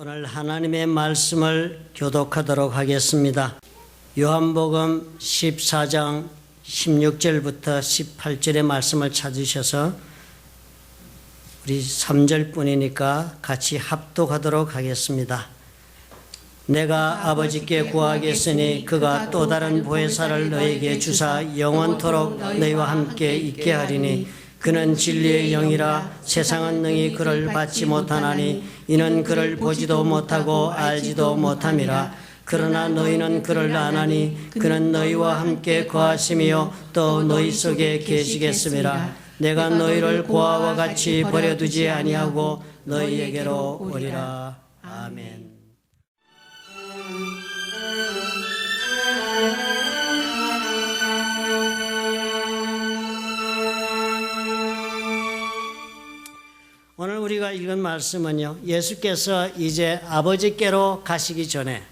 오늘 하나님의 말씀을 교독하도록 하겠습니다. 요한복음 14장 16절부터 18절의 말씀을 찾으셔서 우리 3절뿐이니까 같이 합독하도록 하겠습니다. 내가 아버지께 구하겠으니 그가 또 다른 보혜사를 너희에게 주사 영원토록 너희와 함께 있게 하리니 그는 진리의 영이라 세상은 능히 그를 받지 못하나니 이는 그를 보지도 못하고 알지도 못함이라. 그러나 너희는 그를 아나니 그는 너희와 함께 거하시며 또 너희 속에 계시겠음이라. 내가 너희를 고아와 같이 버려두지 아니하고 너희에게로 오리라. 아멘. 오늘 우리가 읽은 말씀은요, 예수께서 이제 아버지께로 가시기 전에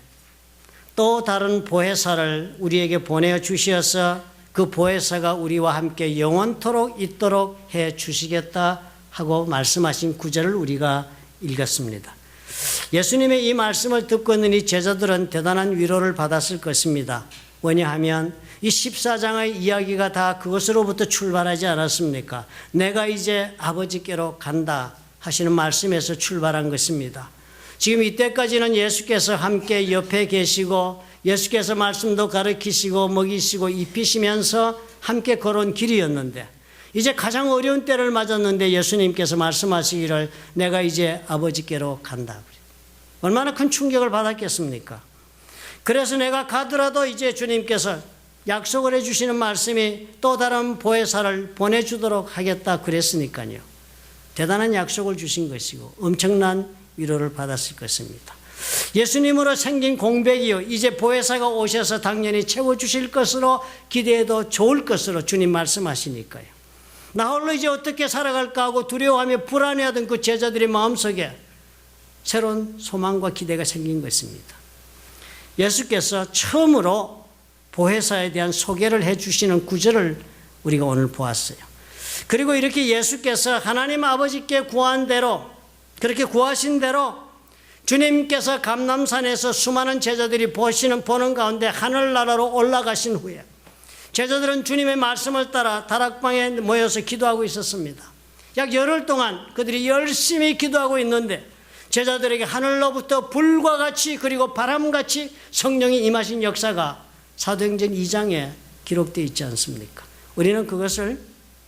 또 다른 보혜사를 우리에게 보내어 주셔서 그 보혜사가 우리와 함께 영원토록 있도록 해 주시겠다 하고 말씀하신 구절을 우리가 읽었습니다. 예수님의 이 말씀을 듣고 있는 이 제자들은 대단한 위로를 받았을 것입니다. 왜냐하면 이 14장의 이야기가 다 그것으로부터 출발하지 않았습니까? 내가 이제 아버지께로 간다 하시는 말씀에서 출발한 것입니다. 지금 이때까지는 예수께서 함께 옆에 계시고 예수께서 말씀도 가르치시고 먹이시고 입히시면서 함께 걸어온 길이었는데 이제 가장 어려운 때를 맞았는데 예수님께서 말씀하시기를 내가 이제 아버지께로 간다. 얼마나 큰 충격을 받았겠습니까? 그래서 내가 가더라도 이제 주님께서 약속을 해주시는 말씀이 또 다른 보혜사를 보내주도록 하겠다 그랬으니까요. 대단한 약속을 주신 것이고 엄청난 위로를 받았을 것입니다. 예수님으로 생긴 공백이요, 이제 보혜사가 오셔서 당연히 채워주실 것으로 기대해도 좋을 것으로 주님 말씀하시니까요. 나 홀로 이제 어떻게 살아갈까 하고 두려워하며 불안해하던 그 제자들의 마음속에 새로운 소망과 기대가 생긴 것입니다. 예수께서 처음으로 보혜사에 대한 소개를 해주시는 구절을 우리가 오늘 보았어요. 그리고 이렇게 예수께서 하나님 아버지께 구한 대로, 그렇게 구하신 대로 주님께서 감람산에서 수많은 제자들이 보는 가운데 하늘나라로 올라가신 후에 제자들은 주님의 말씀을 따라 다락방에 모여서 기도하고 있었습니다. 약 열흘 동안 그들이 열심히 기도하고 있는데 제자들에게 하늘로부터 불과 같이 그리고 바람같이 성령이 임하신 역사가 사도행전 2장에 기록되어 있지 않습니까? 우리는 그것을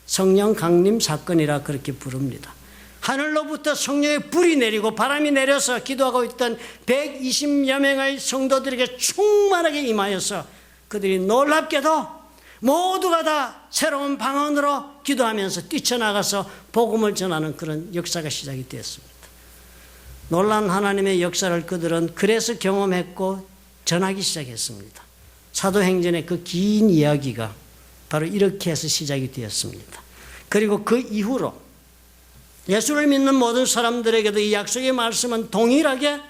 성령 강림 사건이라 그렇게 부릅니다. 하늘로부터 성령의 불이 내리고 바람이 내려서 기도하고 있던 120여 명의 성도들에게 충만하게 임하여서 그들이 놀랍게도 모두가 다 새로운 방언으로 기도하면서 뛰쳐나가서 복음을 전하는 그런 역사가 시작이 되었습니다. 놀라운 하나님의 역사를 그들은 그래서 경험했고 전하기 시작했습니다. 사도행전의 그 긴 이야기가 바로 이렇게 해서 시작이 되었습니다. 그리고 그 이후로 예수를 믿는 모든 사람들에게도 이 약속의 말씀은 동일하게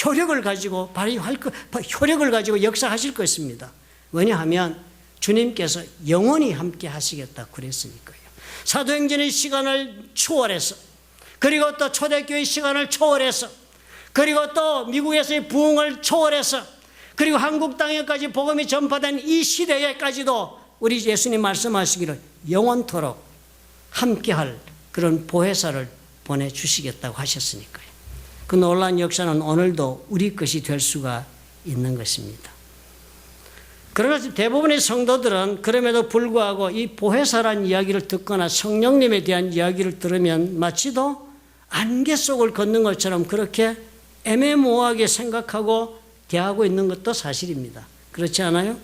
효력을 가지고 역사하실 것입니다. 왜냐하면 주님께서 영원히 함께 하시겠다 그랬으니까요. 사도행전의 시간을 초월해서 그리고 또 초대교회 시간을 초월해서 그리고 또 미국에서의 부흥을 초월해서 그리고 한국 땅에까지 복음이 전파된 이 시대에까지도 우리 예수님 말씀하시기를 영원토록 함께할 그런 보혜사를 보내주시겠다고 하셨으니까요. 그 놀라운 역사는 오늘도 우리 것이 될 수가 있는 것입니다. 그러나 대부분의 성도들은 그럼에도 불구하고 이 보혜사란 이야기를 듣거나 성령님에 대한 이야기를 들으면 마치도 안개 속을 걷는 것처럼 그렇게 애매모호하게 생각하고 대하고 있는 것도 사실입니다. 그렇지 않아요?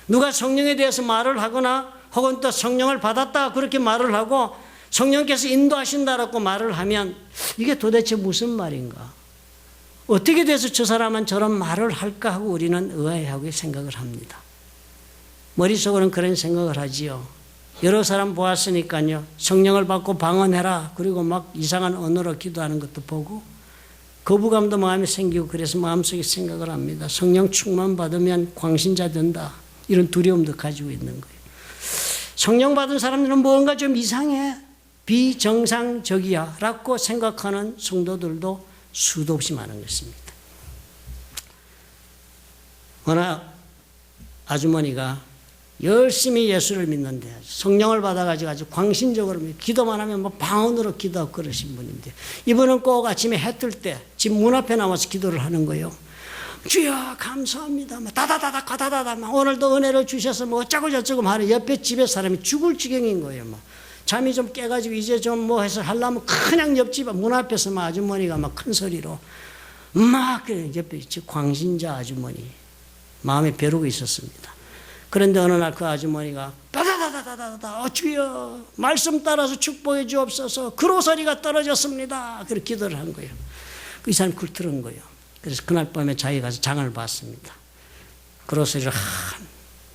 누가 성령에 대해서 말을 하거나 혹은 또 성령을 받았다 그렇게 말을 하고 성령께서 인도하신다라고 말을 하면 이게 도대체 무슨 말인가? 어떻게 돼서 저 사람은 저런 말을 할까 하고 우리는 의아해하고 생각을 합니다. 머릿속으로는 그런 생각을 하지요. 여러 사람 보았으니까요. 성령을 받고 방언해라. 그리고 막 이상한 언어로 기도하는 것도 보고 거부감도 마음에 생기고 그래서 마음속에 생각을 합니다. 성령 충만 받으면 광신자 된다. 이런 두려움도 가지고 있는 거예요. 성령 받은 사람들은 뭔가 좀 이상해. 비정상적이야 라고 생각하는 성도들도 수도 없이 많은 것입니다. 어느 아주머니가 열심히 예수를 믿는데 성령을 받아가지고 아주 광신적으로 기도만 하면 뭐 방언으로 기도하고 그러신 분인데 이분은 꼭 아침에 해 뜰 때 집 문 앞에 나와서 기도를 하는 거예요. 주여 감사합니다. 막 다다다다 가다다다 막 오늘도 은혜를 주셔서 뭐 어쩌고 저쩌고 하는 옆에 집에 사람이 죽을 지경인 거예요. 막 잠이 좀 깨가지고 이제 좀 뭐 해서 하려면 그냥 옆집 문 앞에서 막 아주머니가 막 큰 소리로 막 옆에 광신자 아주머니 마음에 벼르고 있었습니다. 그런데 어느 날 그 아주머니가 다다다다다다 주여 말씀 따라서 축복해 주옵소서 그로소리가 떨어졌습니다. 그렇게 기도를 한 거예요. 이 사람이 그걸 들은 거예요. 그래서 그날 밤에 자기가 가서 장을 봤습니다. 그로소리를 한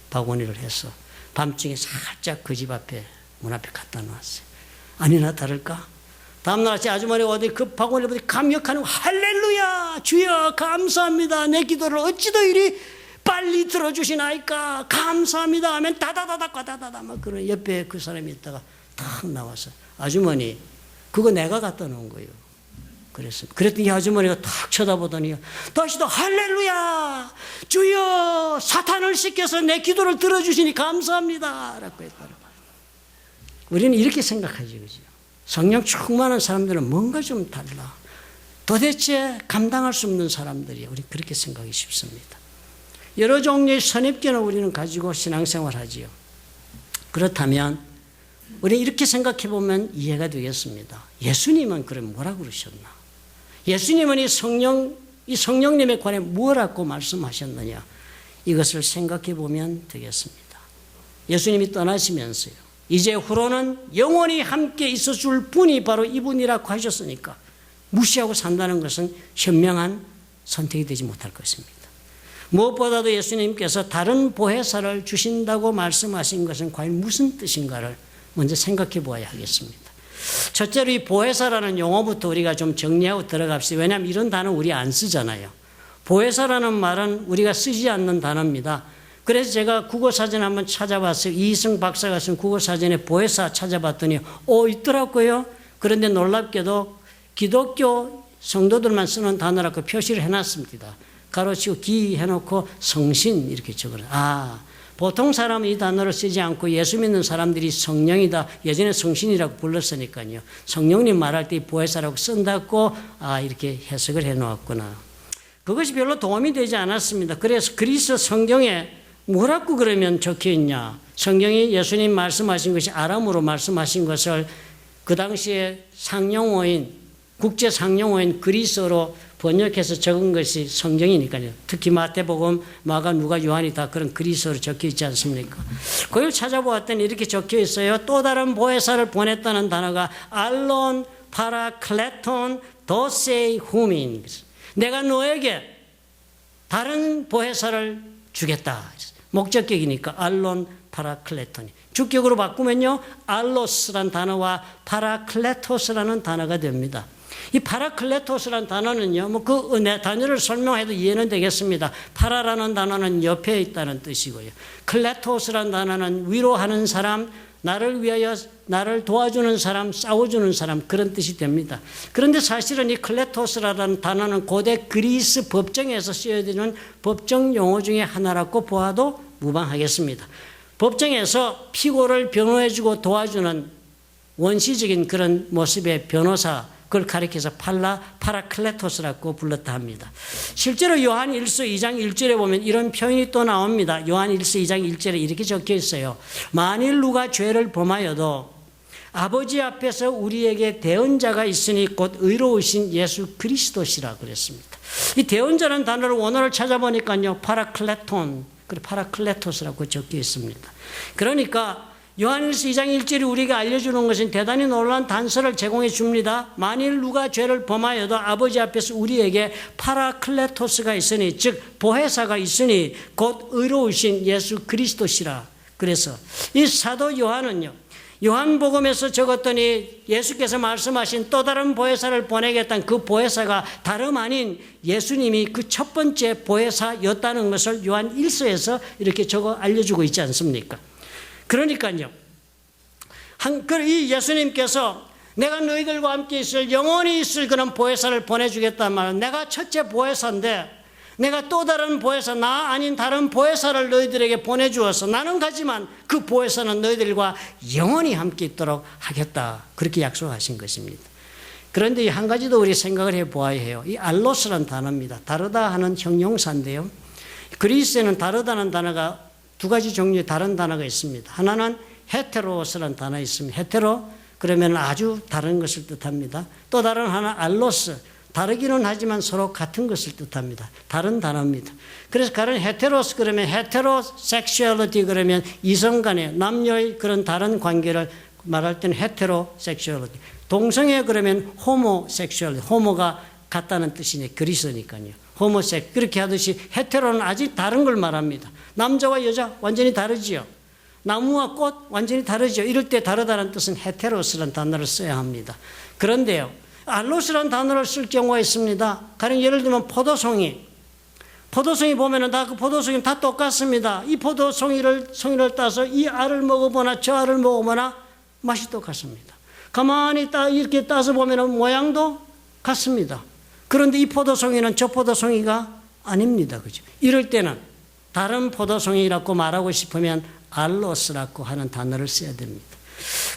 바구니를 해서 밤중에 살짝 그 집 앞에 문 앞에 갖다 놓았어요. 아니나 다를까 다음날 아침 아주머니가 어디 그 바구니를 보니 감격하는 할렐루야 주여 감사합니다. 내 기도를 어찌도 이리 빨리 들어주시나이까 감사합니다 하면 다다다다 까다다다 막 그런 옆에 그 사람이 있다가 탁 나와서 아주머니 그거 내가 갖다 놓은 거예요. 그랬더니 이 아주머니가 탁 쳐다보더니 다시 또 할렐루야 주여 사탄을 씻겨서 내 기도를 들어주시니 감사합니다 라고 했더라고요. 우리는 이렇게 생각하지 그죠? 성령 충만한 사람들은 뭔가 좀 달라. 도대체 감당할 수 없는 사람들이에요. 우리 그렇게 생각하기 쉽습니다. 여러 종류의 선입견을 우리는 가지고 신앙생활 하지요. 그렇다면 우리는 이렇게 생각해 보면 이해가 되겠습니다. 예수님은 그럼 뭐라고 그러셨나? 예수님은 이 성령님에 관해 뭐라고 말씀하셨느냐? 이것을 생각해 보면 되겠습니다. 예수님이 떠나시면서요. 이제 후로는 영원히 함께 있어 줄 분이 바로 이분이라고 하셨으니까 무시하고 산다는 것은 현명한 선택이 되지 못할 것입니다. 무엇보다도 예수님께서 다른 보혜사를 주신다고 말씀하신 것은 과연 무슨 뜻인가를 먼저 생각해 보아야 하겠습니다. 첫째로 이 보혜사라는 용어부터 우리가 좀 정리하고 들어갑시다. 왜냐하면 이런 단어 우리 안 쓰잖아요. 보혜사라는 말은 우리가 쓰지 않는 단어입니다. 그래서 제가 국어사전 한번 찾아봤어요. 이희승 박사가 쓴 국어사전에 보혜사 찾아봤더니 있더라고요. 그런데 놀랍게도 기독교 성도들만 쓰는 단어라고 표시를 해놨습니다. 가로치고 기 해놓고 성신 이렇게 적어요. 보통 사람은 이 단어를 쓰지 않고 예수 믿는 사람들이 성령이다. 예전에 성신이라고 불렀으니까요. 성령님 말할 때 보혜사라고 쓴다고 이렇게 해석을 해놓았구나. 그것이 별로 도움이 되지 않았습니다. 그래서 그리스 성경에 뭐라고 그러면 적혀있냐. 성경이 예수님 말씀하신 것이 아람어로 말씀하신 것을 그 당시에 상용어인 국제 상용어인 그리스어로 번역해서 적은 것이 성경이니까요. 특히 마태복음, 마가, 누가, 요한이 다 그런 그리스어로 적혀 있지 않습니까? 그걸 찾아보았더니 이렇게 적혀 있어요. 또 다른 보혜사를 보냈다는 단어가 알론, 파라클레톤, 도세이, 후민. 내가 너에게 다른 보혜사를 주겠다. 목적격이니까 알론, 파라클레톤이. 주격으로 바꾸면요. 알로스란 단어와 파라클레토스라는 단어가 됩니다. 이 파라클레토스라는 단어는요, 그 단어를 설명해도 이해는 되겠습니다. 파라라는 단어는 옆에 있다는 뜻이고요. 클레토스라는 단어는 위로하는 사람, 나를 위하여 나를 도와주는 사람, 싸워주는 사람 그런 뜻이 됩니다. 그런데 사실은 이 클레토스라는 단어는 고대 그리스 법정에서 쓰여지는 법정 용어 중에 하나라고 보아도 무방하겠습니다. 법정에서 피고를 변호해주고 도와주는 원시적인 그런 모습의 변호사, 그걸 가리켜서 파라클레토스라고 불렀다 합니다. 실제로 요한 1서 2장 1절에 보면 이런 표현이 또 나옵니다. 요한 1서 2장 1절에 이렇게 적혀 있어요. 만일 누가 죄를 범하여도 아버지 앞에서 우리에게 대언자가 있으니 곧 의로우신 예수 그리스도시라 그랬습니다. 이 대언자라는 단어를 원어를 찾아보니까요. 파라클레톤, 파라클레토스라고 적혀 있습니다. 그러니까 요한일서 2장 1절이 우리가 알려주는 것은 대단히 놀라운 단서를 제공해 줍니다. 만일 누가 죄를 범하여도 아버지 앞에서 우리에게 파라클레토스가 있으니 즉 보혜사가 있으니 곧 의로우신 예수 그리스도시라. 그래서 이 사도 요한은요. 요한복음에서 적었더니 예수께서 말씀하신 또 다른 보혜사를 보내겠다는 그 보혜사가 다름 아닌 예수님이 그 첫 번째 보혜사였다는 것을 요한 1서에서 이렇게 적어 알려주고 있지 않습니까? 그러니까요. 이 예수님께서 내가 너희들과 함께 있을 영원히 있을 그런 보혜사를 보내주겠단 말이야. 내가 첫째 보혜사인데 내가 또 다른 보혜사, 나 아닌 다른 보혜사를 너희들에게 보내주어서 나는 가지만 그 보혜사는 너희들과 영원히 함께 있도록 하겠다. 그렇게 약속하신 것입니다. 그런데 한 가지 더 우리 생각을 해보아야 해요. 이 알로스란 단어입니다. 다르다 하는 형용사인데요. 그리스에는 다르다는 단어가 두 가지 종류의 다른 단어가 있습니다. 하나는 헤테로스라는 단어가 있습니다. 헤테로 그러면 아주 다른 것을 뜻합니다. 또 다른 하나 알로스, 다르기는 하지만 서로 같은 것을 뜻합니다. 다른 단어입니다. 그래서 다른 헤테로스 그러면 헤테로섹슈얼리티 그러면 이성 간의 남녀의 그런 다른 관계를 말할 때는 헤테로섹슈얼리티. 동성애 그러면 호모섹슈얼리티. 호모가 같다는 뜻이니 그리스니까요. 호모섹 그렇게 하듯이 헤테로는 아직 다른 걸 말합니다. 남자와 여자 완전히 다르지요. 나무와 꽃 완전히 다르죠. 이럴 때 다르다는 뜻은 헤테로스라는 단어를 써야 합니다. 그런데요. 알로스라는 단어를 쓸 경우가 있습니다. 가령 예를 들면 포도송이 보면은 다 그 포도송이 다 똑같습니다. 이 포도송이를 따서 이 알을 먹어보나 저 알을 먹어보나 맛이 똑같습니다. 가만히 이렇게 따서 보면은 모양도 같습니다. 그런데 이 포도송이는 저 포도송이가 아닙니다. 그죠? 이럴 때는 다른 포도송이라고 말하고 싶으면 알로스라고 하는 단어를 써야 됩니다.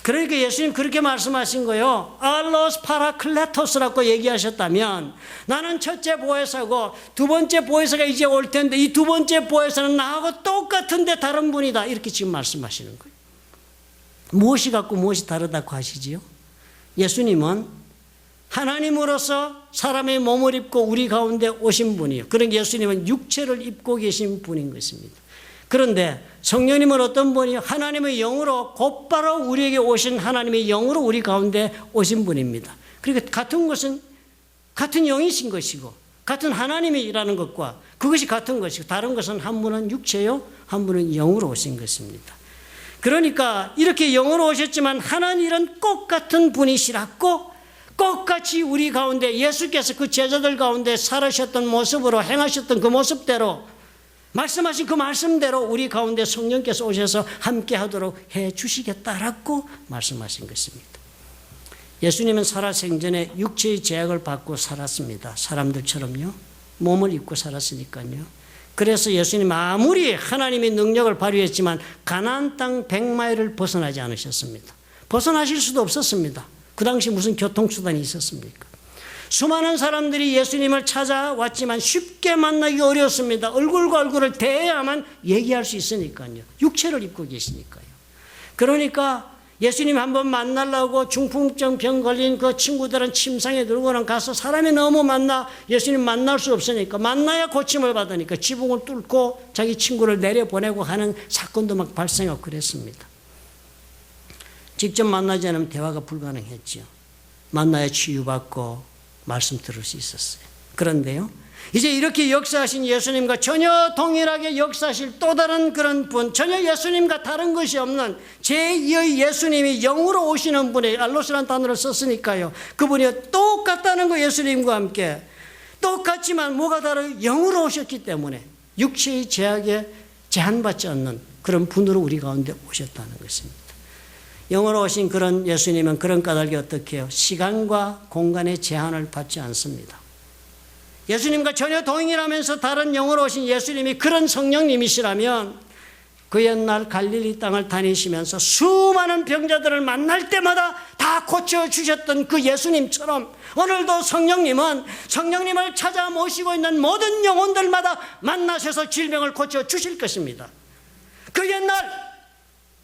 그러니까 예수님 그렇게 말씀하신 거예요. 알로스 파라클레토스라고 얘기하셨다면 나는 첫째 보혜사고 두 번째 보혜사가 이제 올 텐데 이 두 번째 보혜사는 나하고 똑같은데 다른 분이다. 이렇게 지금 말씀하시는 거예요. 무엇이 같고 무엇이 다르다고 하시지요? 예수님은 하나님으로서 사람의 몸을 입고 우리 가운데 오신 분이에요. 그러니까 예수님은 육체를 입고 계신 분인 것입니다. 그런데 성령님은 어떤 분이요? 하나님의 영으로 곧바로 우리에게 오신 하나님의 영으로 우리 가운데 오신 분입니다. 그러니까 같은 것은 같은 영이신 것이고 같은 하나님이라는 것과 그것이 같은 것이고 다른 것은 한 분은 육체요, 한 분은 영으로 오신 것입니다. 그러니까 이렇게 영으로 오셨지만 하나님 일은 똑같은 분이시라고 똑같이 우리 가운데 예수께서 그 제자들 가운데 살으셨던 모습으로 행하셨던 그 모습대로 말씀하신 그 말씀대로 우리 가운데 성령께서 오셔서 함께 하도록 해 주시겠다라고 말씀하신 것입니다. 예수님은 살아생전에 육체의 제약을 받고 살았습니다. 사람들처럼요. 몸을 입고 살았으니까요. 그래서 예수님 아무리 하나님의 능력을 발휘했지만 가나안 땅 100마일을 벗어나지 않으셨습니다. 벗어나실 수도 없었습니다. 그 당시 무슨 교통수단이 있었습니까? 수많은 사람들이 예수님을 찾아왔지만 쉽게 만나기 어려웠습니다. 얼굴과 얼굴을 대해야만 얘기할 수 있으니까요. 육체를 입고 계시니까요. 그러니까 예수님 한번 만나려고 중풍증 병 걸린 그 친구들은 침상에 들고는 가서 사람이 너무 많나 예수님 만날 수 없으니까 만나야 고침을 받으니까 지붕을 뚫고 자기 친구를 내려보내고 하는 사건도 막 발생하고 그랬습니다. 직접 만나지 않으면 대화가 불가능했죠. 만나야 치유받고 말씀 들을 수 있었어요. 그런데요, 이제 이렇게 역사하신 예수님과 전혀 동일하게 역사하실 또 다른 그런 분, 전혀 예수님과 다른 것이 없는 제2의 예수님이 영으로 오시는 분의 알로스라는 단어를 썼으니까요. 그분이 똑같다는 거 예수님과 함께 똑같지만 뭐가 다르요? 영으로 오셨기 때문에 육체의 제약에 제한받지 않는 그런 분으로 우리 가운데 오셨다는 것입니다. 영으로 오신 그런 예수님은 그런 까닭이 어떻게 해요? 시간과 공간의 제한을 받지 않습니다. 예수님과 전혀 동일하면서 다른 영으로 오신 예수님이 그런 성령님이시라면 그 옛날 갈릴리 땅을 다니시면서 수많은 병자들을 만날 때마다 다 고쳐주셨던 그 예수님처럼 오늘도 성령님을 찾아 모시고 있는 모든 영혼들마다 만나셔서 질병을 고쳐주실 것입니다. 그 옛날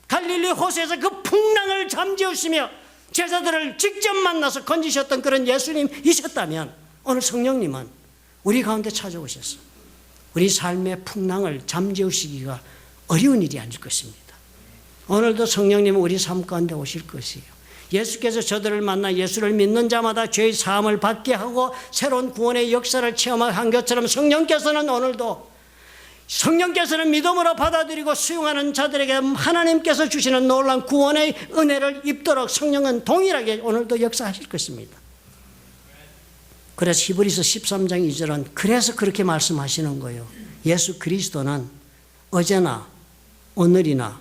갈릴리 호수에서 그 풍랑을 잠재우시며 제자들을 직접 만나서 건지셨던 그런 예수님이셨다면 오늘 성령님은 우리 가운데 찾아오셔서 우리 삶의 풍랑을 잠재우시기가 어려운 일이 아닐 것입니다. 오늘도 성령님은 우리 삶 가운데 오실 것이에요. 예수께서 저들을 만나 예수를 믿는 자마다 죄의 사함을 받게 하고 새로운 구원의 역사를 체험한 것처럼 성령께서는 믿음으로 받아들이고 수용하는 자들에게 하나님께서 주시는 놀라운 구원의 은혜를 입도록 성령은 동일하게 오늘도 역사하실 것입니다. 그래서 히브리서 13장 2절은 그래서 그렇게 말씀하시는 거예요. 예수 그리스도는 어제나 오늘이나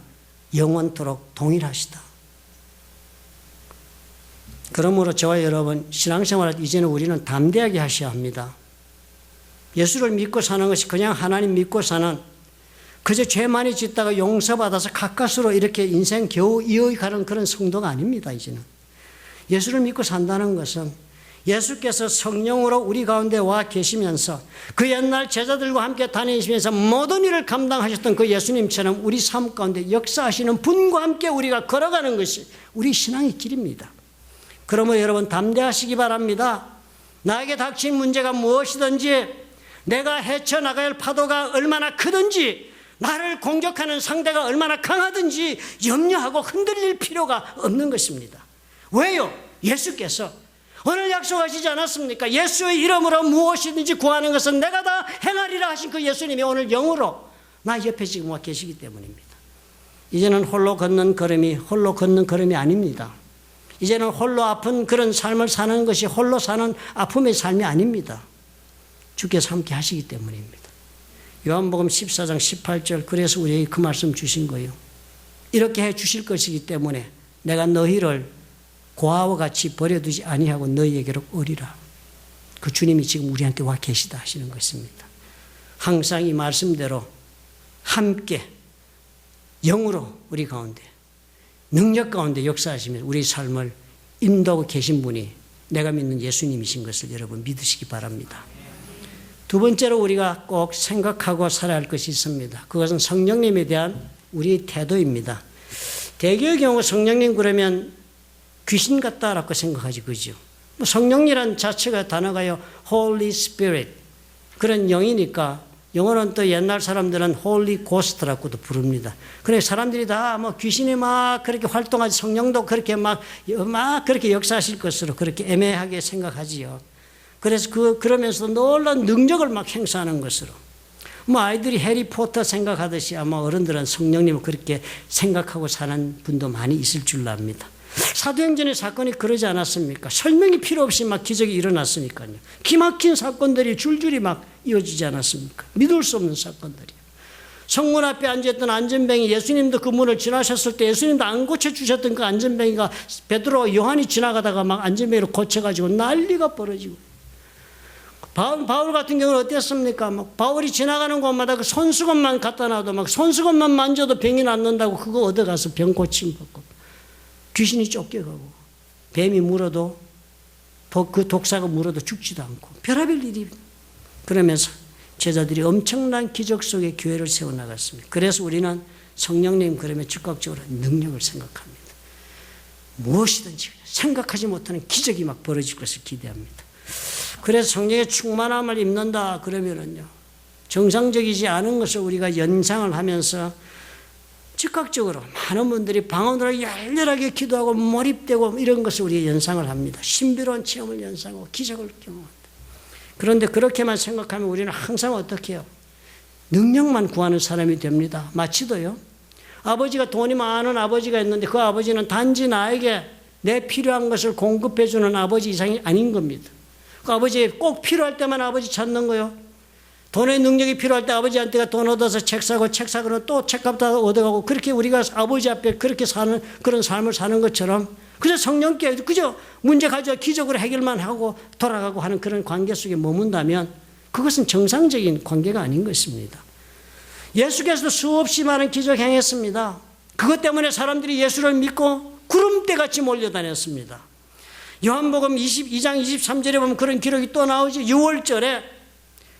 영원토록 동일하시다. 그러므로 저와 여러분 신앙생활을 이제는 우리는 담대하게 하셔야 합니다. 예수를 믿고 사는 것이 그냥 하나님 믿고 사는, 그저 죄 많이 짓다가 용서받아서 가까스로 이렇게 인생 겨우 이어가는 그런 성도가 아닙니다. 이제는 예수를 믿고 산다는 것은 예수께서 성령으로 우리 가운데 와 계시면서 그 옛날 제자들과 함께 다니시면서 모든 일을 감당하셨던 그 예수님처럼 우리 삶 가운데 역사하시는 분과 함께 우리가 걸어가는 것이 우리 신앙의 길입니다. 그러므로 여러분 담대하시기 바랍니다. 나에게 닥친 문제가 무엇이든지, 내가 헤쳐나가야 할 파도가 얼마나 크든지, 나를 공격하는 상대가 얼마나 강하든지 염려하고 흔들릴 필요가 없는 것입니다. 왜요? 예수께서 오늘 약속하시지 않았습니까? 예수의 이름으로 무엇이든지 구하는 것은 내가 다 행하리라 하신 그 예수님이 오늘 영으로 나 옆에 지금 와 계시기 때문입니다. 이제는 홀로 걷는 걸음이 아닙니다. 이제는 홀로 아픈 그런 삶을 사는 것이 홀로 사는 아픔의 삶이 아닙니다. 주께서 함께 하시기 때문입니다. 요한복음 14장 18절, 그래서 우리에게 그 말씀 주신 거예요. 이렇게 해 주실 것이기 때문에 내가 너희를 고아와 같이 버려두지 아니하고 너희에게로 오리라. 그 주님이 지금 우리한테 와 계시다 하시는 것입니다. 항상 이 말씀대로 함께 영으로 우리 가운데 능력 가운데 역사하시면 우리 삶을 인도하고 계신 분이 내가 믿는 예수님이신 것을 여러분 믿으시기 바랍니다. 두 번째로 우리가 꼭 생각하고 살아야 할 것이 있습니다. 그것은 성령님에 대한 우리의 태도입니다. 대개의 경우 성령님 그러면 귀신 같다라고 생각하지, 그죠? 성령이란 자체가 단어가요, Holy Spirit. 그런 영이니까, 영어는 또 옛날 사람들은 Holy Ghost라고도 부릅니다. 그래, 사람들이 다 귀신이 막 그렇게 활동하지, 성령도 그렇게 막 그렇게 역사하실 것으로 그렇게 애매하게 생각하지요. 그래서 그러면서도 놀라운 능력을 막 행사하는 것으로. 아이들이 해리포터 생각하듯이 아마 어른들은 성령님을 그렇게 생각하고 사는 분도 많이 있을 줄로 압니다. 사도행전의 사건이 그러지 않았습니까? 설명이 필요 없이 막 기적이 일어났으니까요. 기막힌 사건들이 줄줄이 막 이어지지 않았습니까? 믿을 수 없는 사건들이요. 성문 앞에 앉아있던 안전뱅이, 예수님도 그 문을 지나셨을 때 예수님도 안 고쳐주셨던 그 안전뱅이가 베드로와 요한이 지나가다가 막 안전뱅이로 고쳐가지고 난리가 벌어지고. 바울 같은 경우는 어땠습니까? 바울이 지나가는 곳마다 그 손수건만 갖다 놔도 손수건만 만져도 병이 낫는다고 그거 얻어가서 병 고침 받고. 귀신이 쫓겨가고 뱀이 물어도 그 독사가 물어도 죽지도 않고 별의별 일이. 그러면서 제자들이 엄청난 기적 속에 교회를 세워나갔습니다. 그래서 우리는 성령님 그러면 즉각적으로 능력을 생각합니다. 무엇이든지 생각하지 못하는 기적이 막 벌어질 것을 기대합니다. 그래서 성령의 충만함을 입는다 그러면은요, 정상적이지 않은 것을 우리가 연상을 하면서 즉각적으로 많은 분들이 방언으로 열렬하게 기도하고 몰입되고 이런 것을 우리가 연상을 합니다. 신비로운 체험을 연상하고 기적을 경험합니다. 그런데 그렇게만 생각하면 우리는 항상 어떻게 해요? 능력만 구하는 사람이 됩니다. 마치도요, 아버지가 돈이 많은 아버지가 있는데 그 아버지는 단지 나에게 내 필요한 것을 공급해 주는 아버지 이상이 아닌 겁니다. 그 아버지 꼭 필요할 때만 아버지 찾는 거요. 돈의 능력이 필요할 때 아버지한테 돈 얻어서 책 사고, 책 사고는 또 책값 다 얻어가고, 그렇게 우리가 아버지 앞에 그렇게 사는 그런 삶을 사는 것처럼 그저 성령께 그저 문제 가져 기적으로 해결만 하고 돌아가고 하는 그런 관계 속에 머문다면 그것은 정상적인 관계가 아닌 것입니다. 예수께서도 수없이 많은 기적 행했습니다. 그것 때문에 사람들이 예수를 믿고 구름대같이 몰려다녔습니다. 요한복음 22장 23절에 보면 그런 기록이 또 나오죠. 6월절에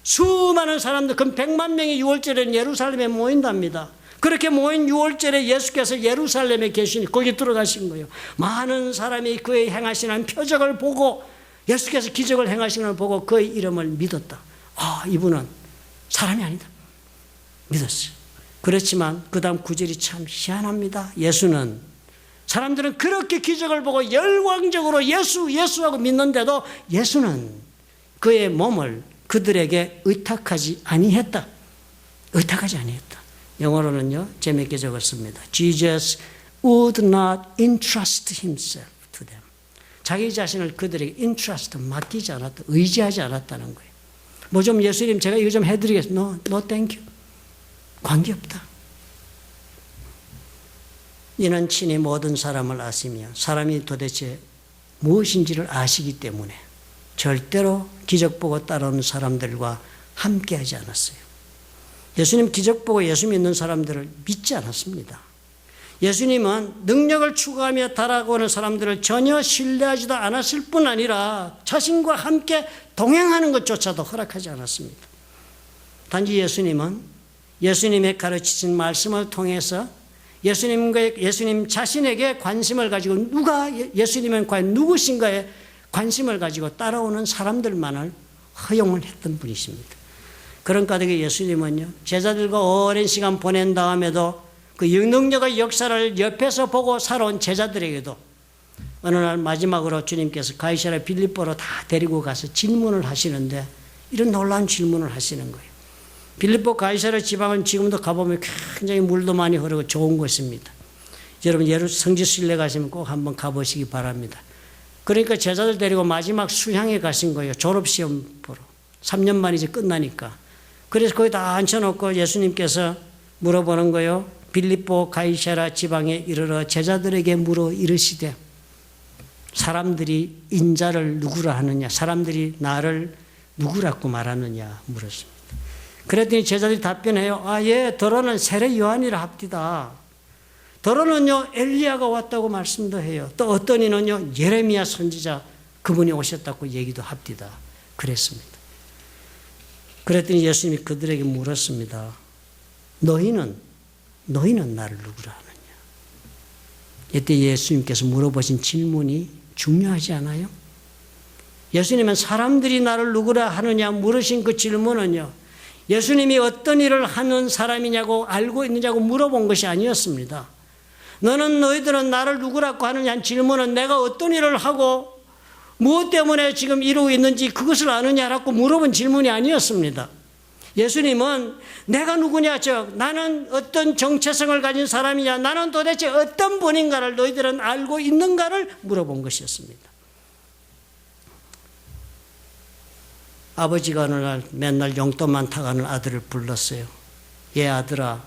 수많은 사람들, 그 100만 명이 6월절에 예루살렘에 모인답니다. 그렇게 모인 6월절에 예수께서 예루살렘에 계시니 거기 들어가신 거예요. 많은 사람이 그의 행하시는 표적을 보고, 예수께서 기적을 행하시는 걸 보고 그의 이름을 믿었다. 이분은 사람이 아니다. 믿었어요. 그렇지만 그 다음 구절이 참 희한합니다. 예수는, 사람들은 그렇게 기적을 보고 열광적으로 예수하고 믿는데도 예수는 그의 몸을 그들에게 의탁하지 아니했다. 의탁하지 아니했다. 영어로는요, 재미있게 적었습니다. Jesus would not entrust himself to them. 자기 자신을 그들에게 entrust, 맡기지 않았다. 의지하지 않았다는 거예요. 뭐 좀 예수님 제가 이거 좀 해드리겠습니다. No thank you. 관계없다. 이는 친히 모든 사람을 아시며 사람이 도대체 무엇인지를 아시기 때문에 절대로 기적 보고 따라오는 사람들과 함께하지 않았어요. 예수님 기적 보고 예수 믿는 사람들을 믿지 않았습니다. 예수님은 능력을 추구하며 달아오는 사람들을 전혀 신뢰하지도 않았을 뿐 아니라 자신과 함께 동행하는 것조차도 허락하지 않았습니다. 단지 예수님은 예수님의 가르치신 말씀을 통해서 예수님 자신에게 관심을 가지고 누가 예수님은 과연 누구신가에 관심을 가지고 따라오는 사람들만을 허용을 했던 분이십니다. 그런 까닭에 예수님은요, 제자들과 오랜 시간 보낸 다음에도 그 능력의 역사를 옆에서 보고 살아온 제자들에게도 어느 날 마지막으로 주님께서 가이사랴 빌립보로 다 데리고 가서 질문을 하시는데 이런 놀라운 질문을 하시는 거예요. 빌립보 가이사랴 지방은 지금도 가보면 굉장히 물도 많이 흐르고 좋은 곳입니다. 여러분 성지 순례 가시면 꼭 한번 가보시기 바랍니다. 그러니까 제자들 데리고 마지막 수향에 가신 거예요. 졸업시험 보러. 3년 만에 이제 끝나니까. 그래서 거기 다 앉혀놓고 예수님께서 물어보는 거예요. 빌립보 가이사랴 지방에 이르러 제자들에게 물어 이르시되 사람들이 인자를 누구라 하느냐, 사람들이 나를 누구라고 말하느냐 물었습니다. 그랬더니 제자들이 답변해요. 예, 더러는 세례 요한이라 합디다. 더러는요 엘리야가 왔다고 말씀도 해요. 또 어떤 이는요 예레미야 선지자 그분이 오셨다고 얘기도 합디다. 그랬습니다. 그랬더니 예수님이 그들에게 물었습니다. 너희는 나를 누구라 하느냐. 이때 예수님께서 물어보신 질문이 중요하지 않아요? 예수님은 사람들이 나를 누구라 하느냐 물으신 그 질문은요, 예수님이 어떤 일을 하는 사람이냐고 알고 있느냐고 물어본 것이 아니었습니다. 너희들은 나를 누구라고 하느냐 한 질문은 내가 어떤 일을 하고 무엇 때문에 지금 이루고 있는지 그것을 아느냐라고 물어본 질문이 아니었습니다. 예수님은 내가 누구냐, 즉 나는 어떤 정체성을 가진 사람이냐, 나는 도대체 어떤 분인가를 너희들은 알고 있는가를 물어본 것이었습니다. 아버지가 어느 날 맨날 용돈만 타가는 아들을 불렀어요. 얘 아들아,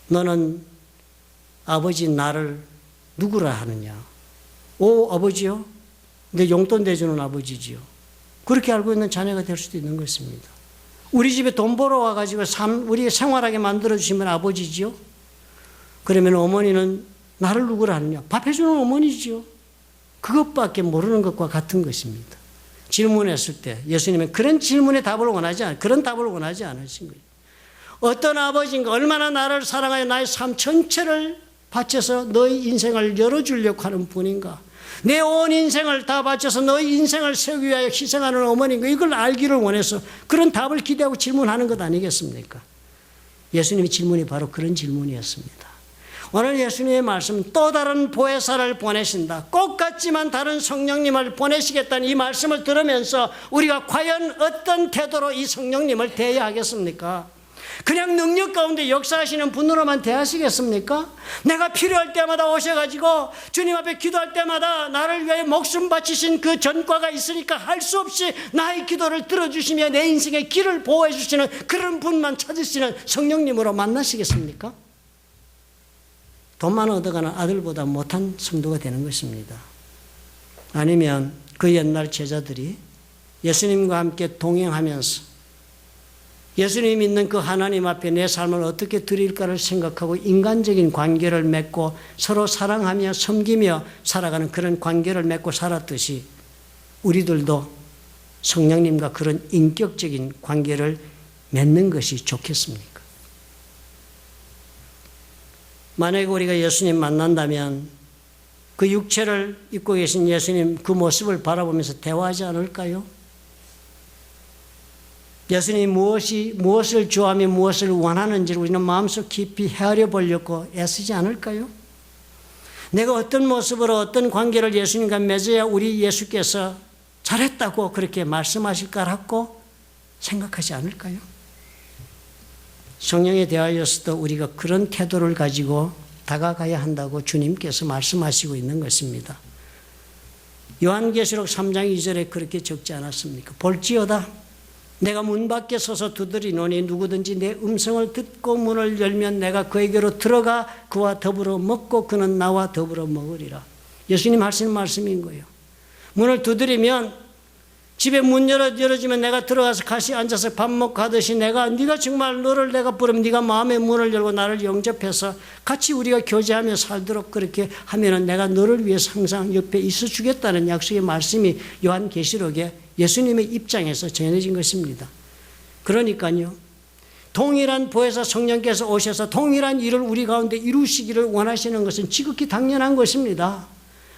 너는 아버지 나를 누구라 하느냐? 오, 아버지요? 내 용돈 대주는 아버지지요. 그렇게 알고 있는 자녀가 될 수도 있는 것입니다. 우리 집에 돈 벌어 와가지고 우리 생활하게 만들어주시면 아버지지요? 그러면 어머니는 나를 누구라 하느냐? 밥 해주는 어머니지요. 그것밖에 모르는 것과 같은 것입니다. 질문했을 때 예수님은 그런 질문에 그런 답을 원하지 않으신 거예요. 어떤 아버지인가 얼마나 나를 사랑하여 나의 삶 전체를 바쳐서 너의 인생을 열어주려고 하는 분인가, 내 온 인생을 다 바쳐서 너의 인생을 세우기 위하여 희생하는 어머니인가, 이걸 알기를 원해서 그런 답을 기대하고 질문하는 것 아니겠습니까? 예수님의 질문이 바로 그런 질문이었습니다. 오늘 예수님의 말씀은 또 다른 보혜사를 보내신다, 꼭 같지만 다른 성령님을 보내시겠다는 이 말씀을 들으면서 우리가 과연 어떤 태도로 이 성령님을 대해야 하겠습니까? 그냥 능력 가운데 역사하시는 분으로만 대하시겠습니까? 내가 필요할 때마다 오셔가지고 주님 앞에 기도할 때마다 나를 위해 목숨 바치신 그 전과가 있으니까 할 수 없이 나의 기도를 들어주시며 내 인생의 길을 보호해 주시는 그런 분만 찾으시는 성령님으로 만나시겠습니까? 돈만 얻어가는 아들보다 못한 성도가 되는 것입니다. 아니면 그 옛날 제자들이 예수님과 함께 동행하면서 예수님 믿는 그 하나님 앞에 내 삶을 어떻게 드릴까를 생각하고 인간적인 관계를 맺고 서로 사랑하며 섬기며 살아가는 그런 관계를 맺고 살았듯이 우리들도 성령님과 그런 인격적인 관계를 맺는 것이 좋겠습니까? 만약에 우리가 예수님 만난다면 그 육체를 입고 계신 예수님 그 모습을 바라보면서 대화하지 않을까요? 예수님이 무엇을 좋아하며 무엇을 원하는지를 우리는 마음속 깊이 헤아려 보려고 애쓰지 않을까요? 내가 어떤 모습으로 어떤 관계를 예수님과 맺어야 우리 예수께서 잘했다고 그렇게 말씀하실까라고 생각하지 않을까요? 성령에 대하여서도 우리가 그런 태도를 가지고 다가가야 한다고 주님께서 말씀하시고 있는 것입니다. 요한계시록 3장 2절에 그렇게 적지 않았습니까? 볼지어다 내가 문 밖에 서서 두드리노니 누구든지 내 음성을 듣고 문을 열면 내가 그에게로 들어가 그와 더불어 먹고 그는 나와 더불어 먹으리라. 예수님 하시는 말씀인 거예요. 문을 두드리면 집에 문 열어주면 내가 들어가서 같이 앉아서 밥 먹고 가듯이 네가 정말 너를 내가 부르면 네가 마음의 문을 열고 나를 영접해서 같이 우리가 교제하며 살도록 그렇게 하면은 내가 너를 위해서 항상 옆에 있어 주겠다는 약속의 말씀이 요한계시록에 예수님의 입장에서 전해진 것입니다. 그러니까요, 동일한 보혜사 성령께서 오셔서 동일한 일을 우리 가운데 이루시기를 원하시는 것은 지극히 당연한 것입니다.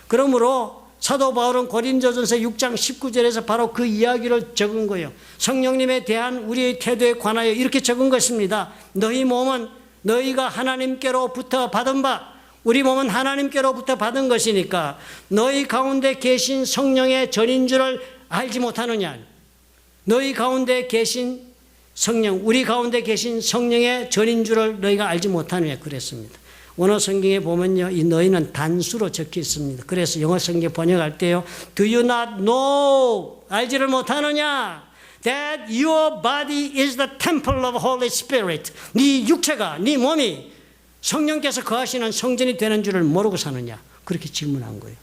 그러므로 사도 바울은 고린도전서 6장 19절에서 바로 그 이야기를 적은 거예요. 성령님에 대한 우리의 태도에 관하여 이렇게 적은 것입니다. 너희 몸은 너희가 하나님께로부터 받은 바, 우리 몸은 하나님께로부터 받은 것이니까 너희 가운데 계신 성령의 전인 줄을 알지 못하느냐. 너희 가운데 계신 성령, 우리 가운데 계신 성령의 전인 줄을 너희가 알지 못하느냐 그랬습니다. 원어 성경에 보면요, 이 너희는 단수로 적혀 있습니다. 그래서 영어 성경 번역할 때요, Do you not know? 알지를 못하느냐? That your body is the temple of Holy Spirit. 네 육체가, 네 몸이 성령께서 거하시는 성전이 되는 줄을 모르고 사느냐? 그렇게 질문한 거예요.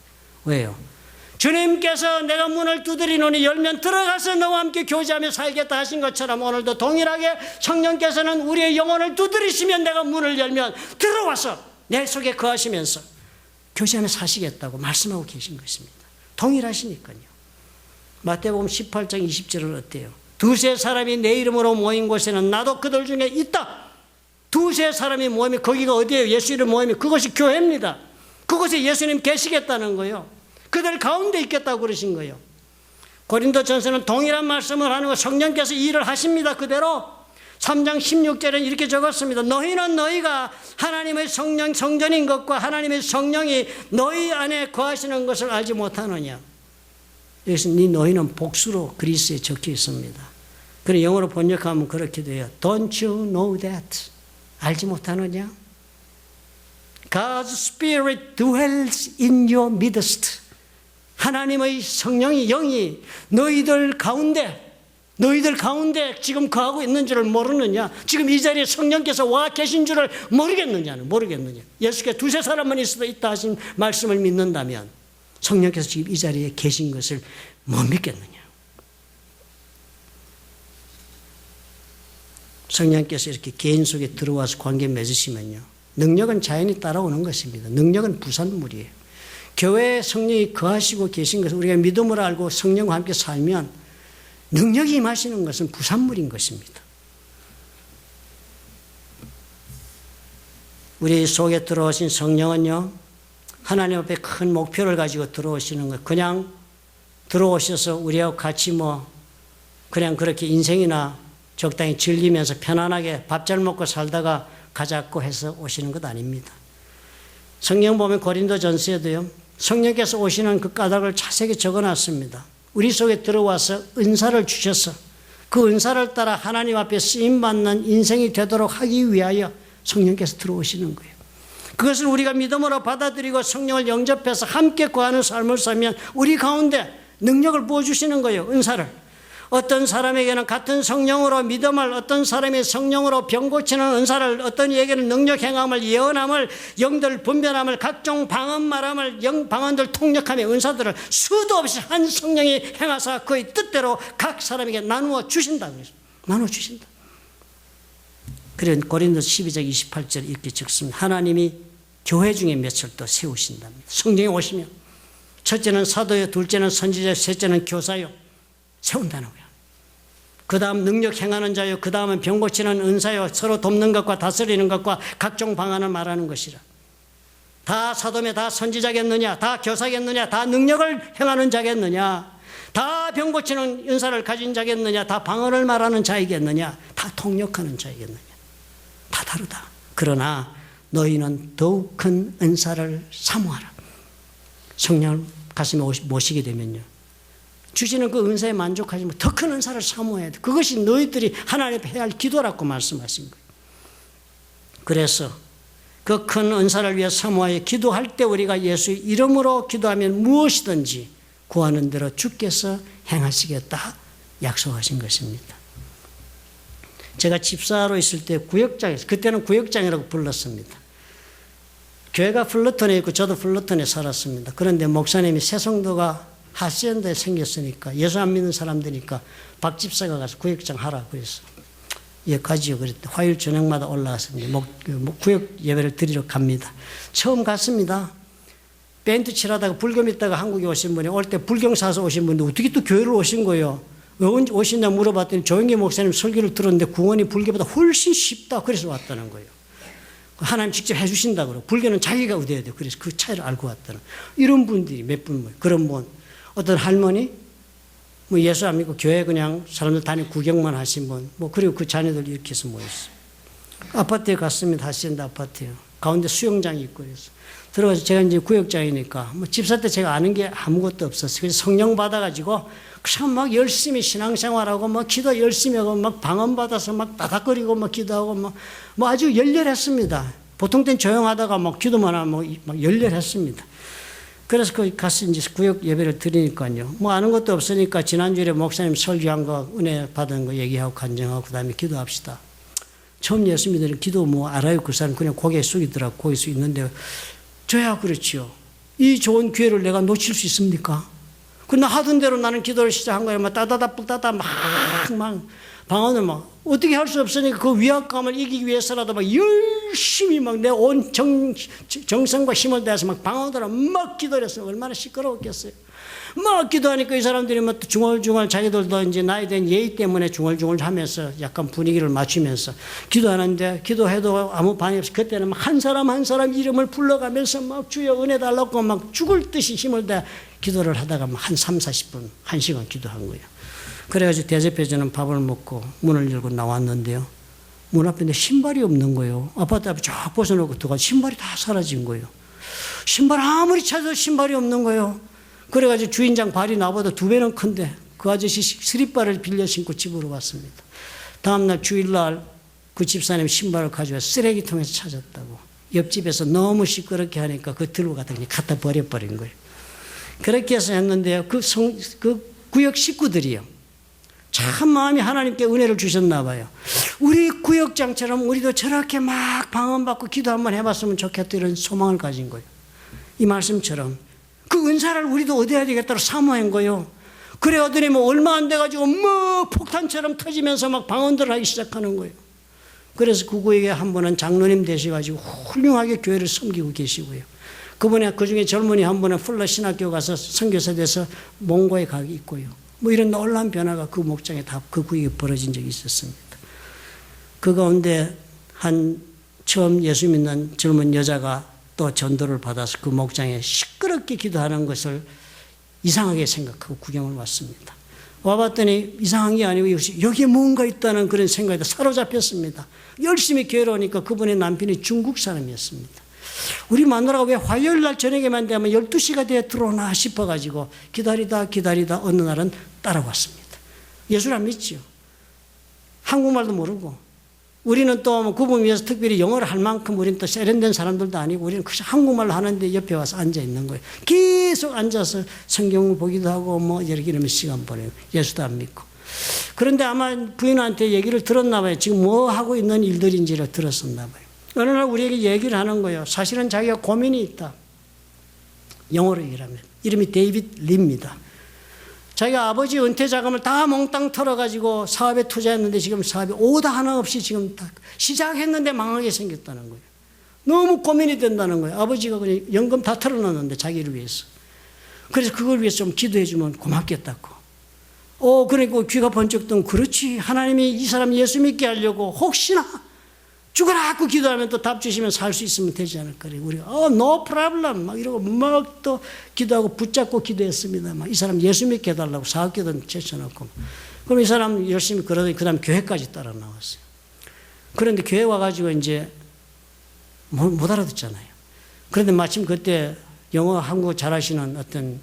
왜요? 주님께서 내가 문을 두드리노니 열면 들어가서 너와 함께 교제하며 살겠다 하신 것처럼 오늘도 동일하게 성령께서는 우리의 영혼을 두드리시면 내가 문을 열면 들어와서 내 속에 거하시면서 교제하며 사시겠다고 말씀하고 계신 것입니다. 동일하시니까요. 마태복음 18장 20절은 어때요? 두세 사람이 내 이름으로 모인 곳에는 나도 그들 중에 있다. 두세 사람이 모이면 거기가 어디예요? 예수 이름 모이면 그것이 교회입니다. 그곳에 예수님 계시겠다는 거예요. 그들 가운데 있겠다고 그러신 거예요. 고린도전서는 동일한 말씀을 하는 거 성령께서 일을 하십니다. 그대로 3장 16절에 이렇게 적었습니다. 너희는 너희가 하나님의 성전인 것과 하나님의 성령이 너희 안에 거하시는 것을 알지 못하느냐. 여기서 너희는 복수로 그리스에 적혀 있습니다. 그래 영어로 번역하면 그렇게 돼요. Don't you know that? 알지 못하느냐? God's Spirit dwells in your midst. 하나님의 성령이 영이 너희들 가운데 지금 거하고 있는 줄을 모르느냐? 지금 이 자리에 성령께서 와 계신 줄을 모르겠느냐? 예수께서 두세 사람만 있어도 있다 하신 말씀을 믿는다면 성령께서 지금 이 자리에 계신 것을 못 믿겠느냐? 성령께서 이렇게 개인 속에 들어와서 관계 맺으시면요, 능력은 자연히 따라오는 것입니다. 능력은 부산물이에요. 교회에 성령이 거하시고 계신 것을 우리가 믿음으로 알고 성령과 함께 살면 능력이 임하시는 것은 부산물인 것입니다. 우리 속에 들어오신 성령은요, 하나님 앞에 큰 목표를 가지고 들어오시는 거예요. 그냥 들어오셔서 우리하고 같이 그냥 그렇게 인생이나 적당히 즐기면서 편안하게 밥 잘 먹고 살다가 가자고 해서 오시는 것 아닙니다. 성경 보면 고린도전서에도요, 성령께서 오시는 그 까닭을 자세히 적어놨습니다. 우리 속에 들어와서 은사를 주셔서 그 은사를 따라 하나님 앞에 쓰임받는 인생이 되도록 하기 위하여 성령께서 들어오시는 거예요. 그것을 우리가 믿음으로 받아들이고 성령을 영접해서 함께 거하는 삶을 살면 우리 가운데 능력을 부어주시는 거예요. 은사를. 어떤 사람에게는 같은 성령으로 믿음을, 어떤 사람이 성령으로 병 고치는 은사를, 어떤 이에게는 능력 행함을, 예언함을, 영들 분별함을, 각종 방언 말함을, 방언들 통역함의 은사들을 수도 없이 한 성령이 행하사 그의 뜻대로 각 사람에게 나누어 주신다. 나누어 주신다. 그래 고린도서 12장 28절 이렇게 적습니다. 하나님이 교회 중에 몇을 또 세우신답니다. 성령이 오시면 첫째는 사도요, 둘째는 선지자요, 셋째는 교사요. 세운다는 거야. 그 다음 능력 행하는 자요, 그 다음은 병 고치는 은사요, 서로 돕는 것과 다스리는 것과 각종 방안을 말하는 것이라. 다 사도며 다 선지자겠느냐? 다 교사겠느냐? 다 능력을 행하는 자겠느냐? 다 병 고치는 은사를 가진 자겠느냐? 다 방언을 말하는 자이겠느냐? 다 통역하는 자이겠느냐? 다 다르다. 그러나 너희는 더욱 큰 은사를 사모하라. 성령을 가슴에 모시게 되면요, 주시는 그 은사에 만족하지 못, 더 큰 은사를 사모해야 돼. 그것이 너희들이 하나님 앞에 해야 할 기도라고 말씀하신 거예요. 그래서 그 큰 은사를 위해 사모하여 기도할 때 우리가 예수의 이름으로 기도하면 무엇이든지 구하는 대로 주께서 행하시겠다 약속하신 것입니다. 제가 집사로 있을 때 구역장에서, 그때는 구역장이라고 불렀습니다. 교회가 플러턴에 있고 저도 플러턴에 살았습니다. 그런데 목사님이 새 성도가 하시엔다에 생겼으니까 예수 안 믿는 사람들이니까 박 집사가 가서 구역장 하라 그랬어. 예, 가지요. 그랬더니 화요일 저녁마다 올라가서 구역 예배를 드리러 갑니다. 처음 갔습니다. 밴드 칠하다가 불교 믿다가 한국에 오신 분이 올 때 불경 사서 오신 분인데 어떻게 또 교회를 오신 거예요. 왜 오시냐 물어봤더니 조영기 목사님 설교를 들었는데 구원이 불교보다 훨씬 쉽다. 그래서 왔다는 거예요. 하나님 직접 해주신다 그러고 불교는 자기가 얻어야 돼요. 그래서 그 차이를 알고 왔다는 이런 분들이 몇 분, 그런 분, 어떤 할머니, 뭐 예수 안 믿고 교회 그냥 사람들 다니고 구경만 하신 분, 뭐 그리고 그 자녀들 이렇게 해서 모였어요. 아파트에 갔습니다. 하시엔다 아파트요. 가운데 수영장이 있고 그래서 들어가서 제가 이제 구역장이니까 뭐 집사 때 제가 아는 게 아무것도 없었어요. 그래서 성령 받아가지고 그냥 막 열심히 신앙생활하고 막 기도 열심히 하고 막 방언 받아서 막 따닥거리고 막 기도하고 뭐 아주 열렬했습니다. 보통 때는 조용하다가 막 기도만 하면 막 열렬했습니다. 그래서 거기 가서 이제 구역 예배를 드리니까요. 뭐 아는 것도 없으니까 지난주에 목사님 설교한 거 은혜 받은 거 얘기하고 간증하고 그다음에 기도합시다. 처음 예수 믿으면 기도 뭐 알아요. 그 사람 그냥 고개 숙이더라고. 고개 숙 있는데 저야 그렇지요. 이 좋은 기회를 내가 놓칠 수 있습니까? 그러나 하던 대로 나는 기도를 시작한 거예요. 막 따다다 뿌다다 막 방언을 막 어떻게 할 수 없으니까 그 위압감을 이기기 위해서라도 막 열심히 막 내 온 정성과 힘을 다해서 막 방언으로 막 기도를 했어요. 얼마나 시끄러웠겠어요. 막 기도하니까 이 사람들이 막 중얼중얼 자기들도 이제 나에 대한 예의 때문에 중얼중얼 하면서 약간 분위기를 맞추면서 기도하는데 기도해도 아무 반응이 없어. 그때는 막 한 사람 한 사람 이름을 불러가면서 막 주여 은혜 달라고 막 죽을 듯이 힘을 다 기도를 하다가 막 한 3, 40분, 1시간 기도한 거예요. 그래가지고 대접해주는 밥을 먹고 문을 열고 나왔는데요. 문 앞에 신발이 없는 거예요. 아파트 앞에 쫙 벗어놓고 들어가 신발이 다 사라진 거예요. 신발 아무리 찾아도 신발이 없는 거예요. 그래가지고 주인장 발이 나보다 2배는 큰데 그 아저씨 스리퍼를 빌려 신고 집으로 왔습니다. 다음날 주일날 그 집사님 신발을 가져와 쓰레기통에서 찾았다고. 옆집에서 너무 시끄럽게 하니까 그 들고 가다 그냥 갖다 버려버린 거예요. 그렇게 해서 했는데요. 그 구역 식구들이요. 참 마음이 하나님께 은혜를 주셨나 봐요. 우리 구역장처럼 우리도 저렇게 막 방언받고 기도 한번 해봤으면 좋겠다 이런 소망을 가진 거예요. 이 말씀처럼 그 은사를 우리도 얻어야 되겠다고 사모한 거예요. 그래 어더니 뭐 얼마 안 돼가지고 뭐 폭탄처럼 터지면서 막 방언들을 하기 시작하는 거예요. 그래서 그 구역에 한 분은 장로님 되셔가지고 훌륭하게 교회를 섬기고 계시고요. 그분의 그 중에 젊은이 한 분은 플러 신학교 가서 선교사 돼서 몽고에 가 있고요. 뭐 이런 놀라운 변화가 그 목장에 다 그 구역에 벌어진 적이 있었습니다. 그 가운데 한 처음 예수 믿는 젊은 여자가 또 전도를 받아서 그 목장에 시끄럽게 기도하는 것을 이상하게 생각하고 구경을 왔습니다. 와봤더니 이상한 게 아니고 여기에 뭔가 있다는 그런 생각에 사로잡혔습니다. 열심히 교회로 오니까 그분의 남편이 중국 사람이었습니다. 우리 마누라가 왜 화요일 날 저녁에만 되면 12시가 돼야 들어오나 싶어가지고 기다리다 어느 날은 따라왔습니다. 예수를 안 믿지요. 한국말도 모르고. 우리는 또 그분 위해서 특별히 영어를 할 만큼 우리는 또 세련된 사람들도 아니고 우리는 그저 한국말로 하는데 옆에 와서 앉아 있는 거예요. 계속 앉아서 성경을 보기도 하고 뭐 이러면 시간 보내고 예수도 안 믿고. 그런데 아마 부인한테 얘기를 들었나 봐요. 지금 뭐 하고 있는 일들인지를 들었었나 봐요. 어느 날 우리에게 얘기를 하는 거예요. 사실은 자기가 고민이 있다. 영어로 얘기를 합니다. 이름이 데이빗 리입니다. 자기가 아버지 은퇴 자금을 다 몽땅 털어가지고 사업에 투자했는데 지금 사업이 오다 하나 없이 지금 다 시작했는데 망하게 생겼다는 거예요. 너무 고민이 된다는 거예요. 아버지가 그냥 연금 다 털어놨는데 자기를 위해서. 그래서 그걸 위해서 좀 기도해주면 고맙겠다고. 그러니까 귀가 번쩍 뜨면 그렇지. 하나님이 이 사람 예수 믿게 하려고 혹시나 죽으라고 기도하면 또 답 주시면 살 수 있으면 되지 않을까. 우리가 no problem 막 이러고 막 또 기도하고 붙잡고 기도했습니다. 막 이 사람 예수 믿게 해달라고 사학기도 제쳐놓고. 그럼 이 사람 열심히 그러더니 그 다음 교회까지 따라 나왔어요. 그런데 교회 와가지고 이제 못 알아듣잖아요. 그런데 마침 그때 영어 한국어 잘하시는 어떤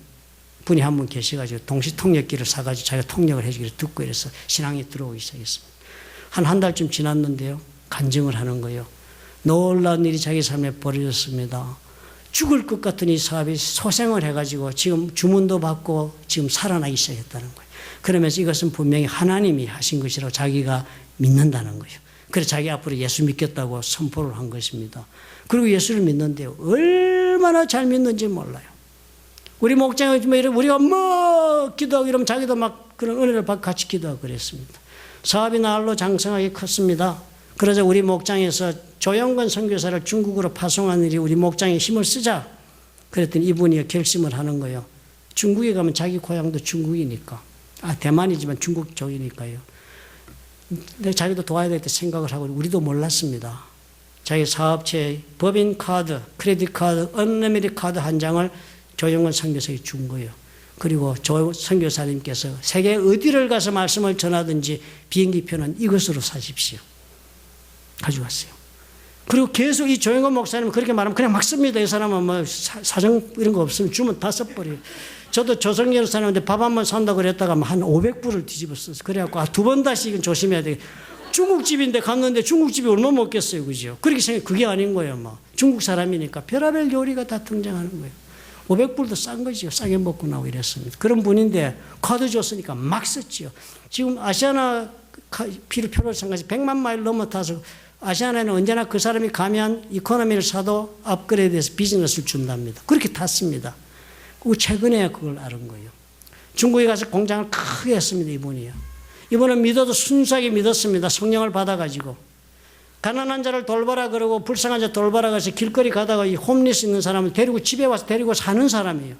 분이 한 분 계셔가지고 동시통역기를 사가지고 자기가 통역을 해주기를 듣고 이래서 신앙이 들어오기 시작했습니다. 한 달쯤 지났는데요. 간증을 하는 거예요. 놀라운 일이 자기 삶에 벌어졌습니다. 죽을 것 같은 이 사업이 소생을 해가지고 지금 주문도 받고 지금 살아나기 시작했다는 거예요. 그러면서 이것은 분명히 하나님이 하신 것이라고 자기가 믿는다는 거예요. 그래서 자기 앞으로 예수 믿겠다고 선포를 한 것입니다. 그리고 예수를 믿는데요. 얼마나 잘 믿는지 몰라요. 우리 목장에 우리가 뭐 기도하고 이러면 자기도 막 그런 은혜를 받고 같이 기도하고 그랬습니다. 사업이 날로 장성하게 컸습니다. 그러자 우리 목장에서 조영건 선교사를 중국으로 파송하는 일이 우리 목장에 힘을 쓰자. 그랬더니 이분이 결심을 하는 거예요. 중국에 가면 자기 고향도 중국이니까. 대만이지만 중국 쪽이니까요. 근데 자기도 도와야 되겠다 생각을 하고 우리도 몰랐습니다. 자기 사업체에 법인카드, 크레딧카드, 언리미티드 카드 한 장을 조영건 선교사에게 준 거예요. 그리고 조 선교사님께서 세계 어디를 가서 말씀을 전하든지 비행기표는 이것으로 사십시오. 가져왔어요. 그리고 계속 이 조영건 목사님은 그렇게 말하면 그냥 막 씁니다. 이 사람은 뭐 사정 이런 거 없으면 주면 다 써버려요. 저도 조성열 사람한테 밥 한 번 산다고 그랬다가 한 500불을 뒤집어 썼어요. 그래갖고 두 번 다시 이건 조심해야 돼. 중국집인데 갔는데 중국집이 얼마 먹겠어요. 그죠? 그렇게 생각해. 그게 아닌 거예요. 뭐. 중국 사람이니까 별의별 요리가 다 등장하는 거예요. 500불도 싼 거지요. 싸게 먹고 나오고 이랬습니다. 그런 분인데 카드 줬으니까 막 썼지요. 지금 아시아나 표를 산 것이 100만 마일 넘어 타서 아시아나에는 언제나 그 사람이 가면 이코노미를 사도 업그레이드해서 비즈니스를 준답니다. 그렇게 탔습니다. 그리고 최근에 그걸 알은 거예요. 중국에 가서 공장을 크게 했습니다. 이분이요. 이분은 믿어도 순수하게 믿었습니다. 성령을 받아가지고. 가난한 자를 돌봐라 그러고 불쌍한 자 돌봐라 그래서 길거리 가다가 이 홈리스 있는 사람을 데리고 집에 와서 데리고 사는 사람이에요.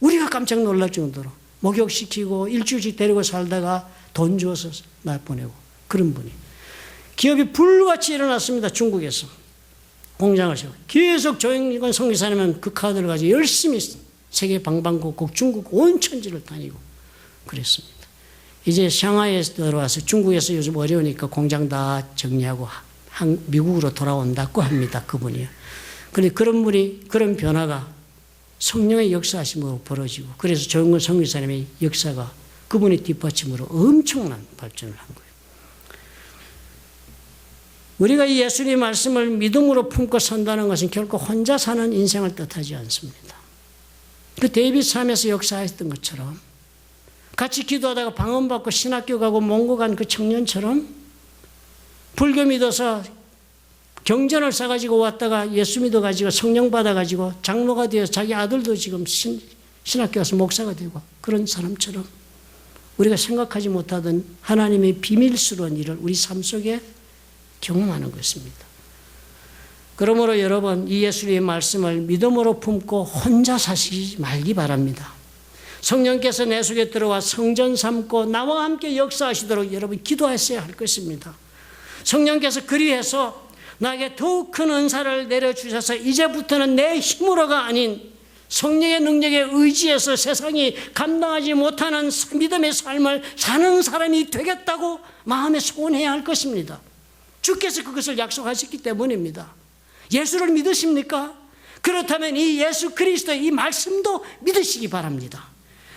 우리가 깜짝 놀랄 정도로 목욕시키고 일주일씩 데리고 살다가 돈 주어서 날 보내고 그런 분이. 기업이 불같이 일어났습니다. 중국에서. 공장을 세우고. 계속 조영건 선교사님은 그 카드를 가지고 열심히 세계 방방곡곡 중국 온 천지를 다니고 그랬습니다. 이제 상하이에 들어와서 중국에서 요즘 어려우니까 공장 다 정리하고 미국으로 돌아온다고 합니다. 그분이요. 그런데 그런 분이 그런 변화가 성령의 역사하심으로 벌어지고 그래서 조영건 선교사님의 역사가 그분의 뒷받침으로 엄청난 발전을 한 거예요. 우리가 이 예수님의 말씀을 믿음으로 품고 산다는 것은 결코 혼자 사는 인생을 뜻하지 않습니다. 그 데이비드 삶에서 역사했던 것처럼 같이 기도하다가 방언받고 신학교 가고 몽고 간 그 청년처럼 불교 믿어서 경전을 싸가지고 왔다가 예수 믿어가지고 성령 받아가지고 장로가 되어서 자기 아들도 지금 신학교 가서 목사가 되고 그런 사람처럼 우리가 생각하지 못하던 하나님의 비밀스러운 일을 우리 삶 속에 경험하는 것입니다. 그러므로 여러분 이 예수님의 말씀을 믿음으로 품고 혼자 사시지 말기 바랍니다. 성령께서 내 속에 들어와 성전 삼고 나와 함께 역사하시도록 여러분 기도하셔야 할 것입니다. 성령께서 그리해서 나에게 더욱 큰 은사를 내려주셔서 이제부터는 내 힘으로가 아닌 성령의 능력에 의지해서 세상이 감당하지 못하는 믿음의 삶을 사는 사람이 되겠다고 마음에 소원해야 할 것입니다. 주께서 그것을 약속하셨기 때문입니다. 예수를 믿으십니까? 그렇다면 이 예수 그리스도의 이 말씀도 믿으시기 바랍니다.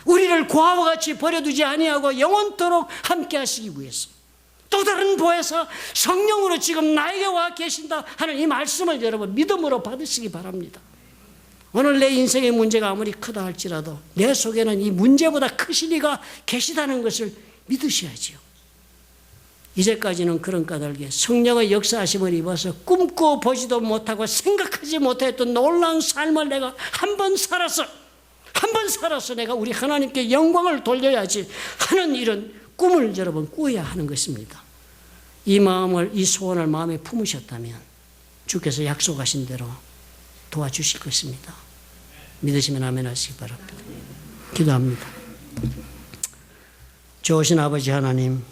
우리를 고아와 같이 버려두지 아니하고 영원토록 함께 하시기 위해서 또 다른 보혜사 성령으로 지금 나에게 와 계신다 하는 이 말씀을 여러분 믿음으로 받으시기 바랍니다. 오늘 내 인생의 문제가 아무리 크다 할지라도 내 속에는 이 문제보다 크신 이가 계시다는 것을 믿으셔야지요. 이제까지는 그런 까닭에 성령의 역사하심을 입어서 꿈꿔 보지도 못하고 생각하지 못했던 놀라운 삶을 내가 한 번 살아서 내가 우리 하나님께 영광을 돌려야지 하는 이런 꿈을 여러분 꾸어야 하는 것입니다. 이 마음을 이 소원을 마음에 품으셨다면 주께서 약속하신 대로 도와주실 것입니다. 믿으시면 아멘 하시기 바랍니다. 기도합니다. 좋으신 아버지 하나님